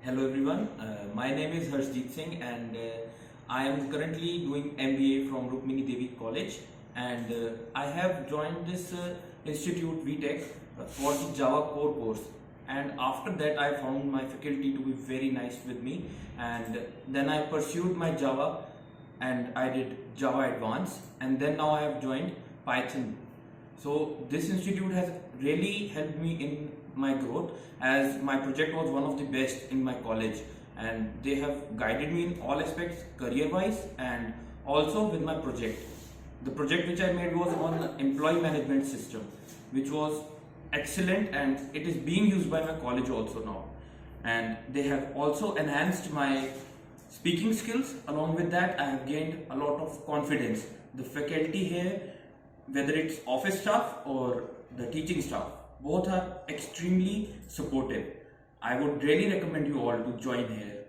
Hello everyone, my name is Harshdeep Singh and I am currently doing MBA from Rukmini Devi College, and I have joined this institute VTech for the Java core course, and after that I found my faculty to be very nice with me, and then I pursued my Java and I did Java Advanced, and then now I have joined Python. So this institute has really helped me in my growth, as my project was one of the best in my college, and they have guided me in all aspects career wise and also with my project. The project which I made was on employee management system, which was excellent, and it is being used by my college also now, and they have also enhanced my speaking skills. Along with that, I have gained a lot of confidence. The faculty here, whether it's office staff or the teaching staff, both are extremely supportive. I would really recommend you all to join here.